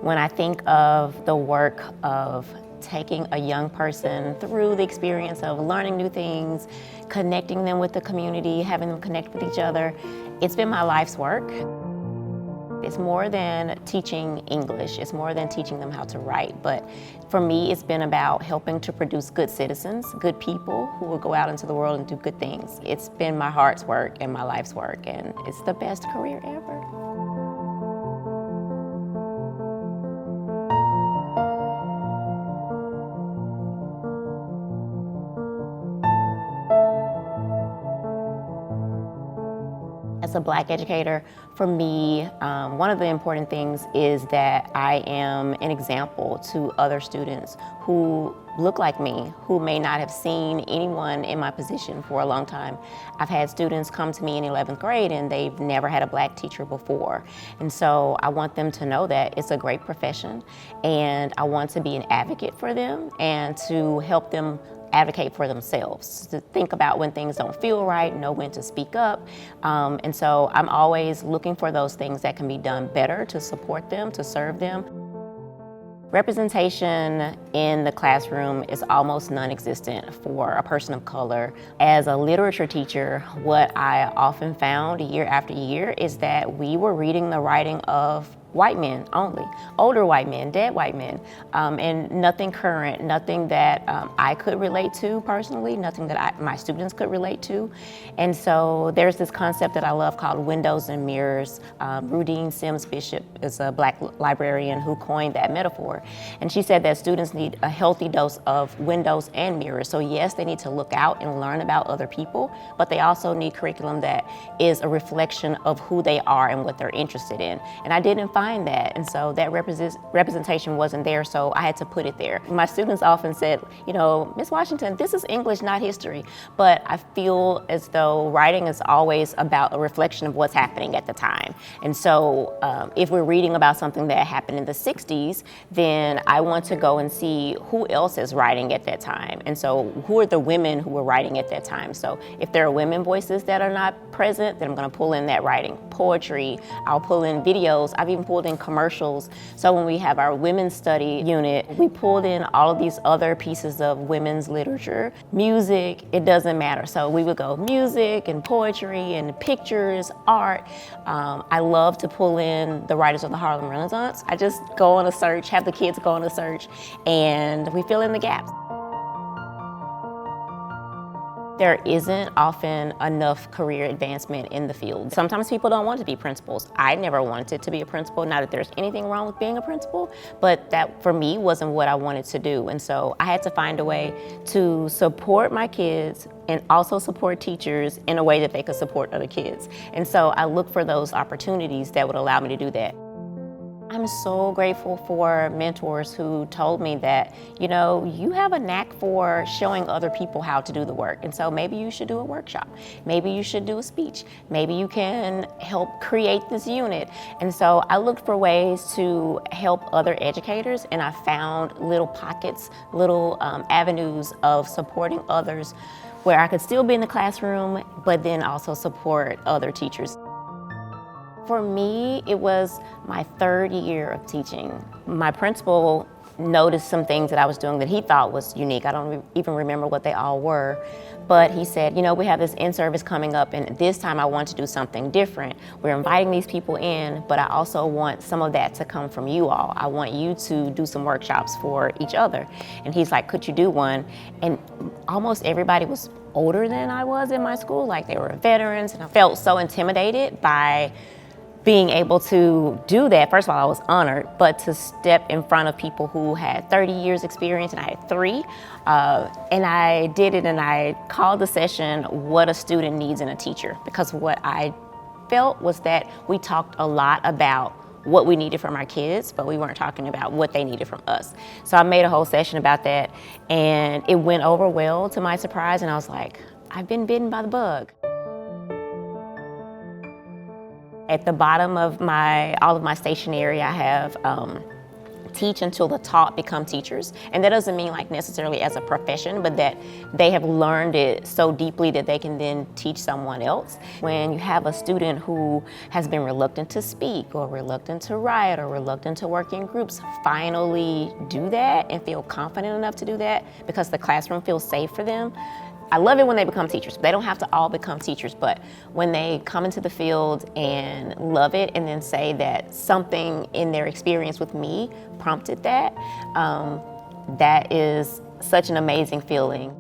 When I think of the work of taking a young person through the experience of learning new things, connecting them with the community, having them connect with each other, it's been my life's work. It's more than teaching English, it's more than teaching them how to write, but for me it's been about helping to produce good citizens, good people who will go out into the world and do good things. It's been my heart's work and my life's work, and it's the best career ever. As a Black educator, for me, one of the important things is that I am an example to other students who look like me, who may not have seen anyone in my position for a long time. I've had students come to me in 11th grade and they've never had a Black teacher before. And so I want them to know that it's a great profession, and I want to be an advocate for them and to help them advocate for themselves, to think about when things don't feel right, know when to speak up. And so I'm always looking for those things that can be done better to support them, to serve them. Representation in the classroom is almost non-existent for a person of color. As a literature teacher, what I often found year after year is that we were reading the writing of white men only, older white men, dead white men, and nothing current, nothing that I could relate to personally, nothing that my students could relate to. And so there's this concept that I love called windows and mirrors. Rudine Sims Bishop is a Black librarian who coined that metaphor. And she said that students need a healthy dose of windows and mirrors. So yes, they need to look out and learn about other people, but they also need curriculum that is a reflection of who they are and what they're interested in. And I didn't find that, and so that representation wasn't there, so I had to put it there. My students often said, you know, Miss Washington, this is English, not history, but I feel as though writing is always about a reflection of what's happening at the time. And so if we're reading about something that happened in the 60s, then I want to go and see who else is writing at that time. And so who are the women who were writing at that time? So if there are women voices that are not present, then I'm going to pull in that writing. Poetry, I'll pull in videos. I've even pulled in commercials. So when we have our women's study unit, we pulled in all of these other pieces of women's literature. Music, it doesn't matter. So we would go music and poetry and pictures, art. I love to pull in the writers of the Harlem Renaissance. I just go on a search, have the kids go on a search, and we fill in the gaps. There isn't often enough career advancement in the field. Sometimes people don't want to be principals. I never wanted to be a principal. Not that there's anything wrong with being a principal, but that for me wasn't what I wanted to do. And so I had to find a way to support my kids and also support teachers in a way that they could support other kids. And so I looked for those opportunities that would allow me to do that. I'm so grateful for mentors who told me that, you know, you have a knack for showing other people how to do the work. And so maybe you should do a workshop. Maybe you should do a speech. Maybe you can help create this unit. And so I looked for ways to help other educators, and I found little pockets, little avenues of supporting others where I could still be in the classroom, but then also support other teachers. For me, it was my 3rd year of teaching. My principal noticed some things that I was doing that he thought was unique. I don't even remember what they all were, but he said, you know, we have this in-service coming up, and this time I want to do something different. We're inviting these people in, but I also want some of that to come from you all. I want you to do some workshops for each other. And he's like, could you do one? And almost everybody was older than I was in my school, like they were veterans, and I felt so intimidated by being able to do that. First of all, I was honored, but to step in front of people who had 30 years experience and I had 3, and I did it, and I called the session What a Student Needs in a Teacher, because what I felt was that we talked a lot about what we needed from our kids, but we weren't talking about what they needed from us. So I made a whole session about that, and it went over well to my surprise, and I was like, I've been bitten by the bug. At the bottom of all of my stationery, I have teach until the taught become teachers. And that doesn't mean like necessarily as a profession, but that they have learned it so deeply that they can then teach someone else. When you have a student who has been reluctant to speak or reluctant to write or reluctant to work in groups, finally do that and feel confident enough to do that because the classroom feels safe for them. I love it when they become teachers. They don't have to all become teachers, but when they come into the field and love it and then say that something in their experience with me prompted that, that is such an amazing feeling.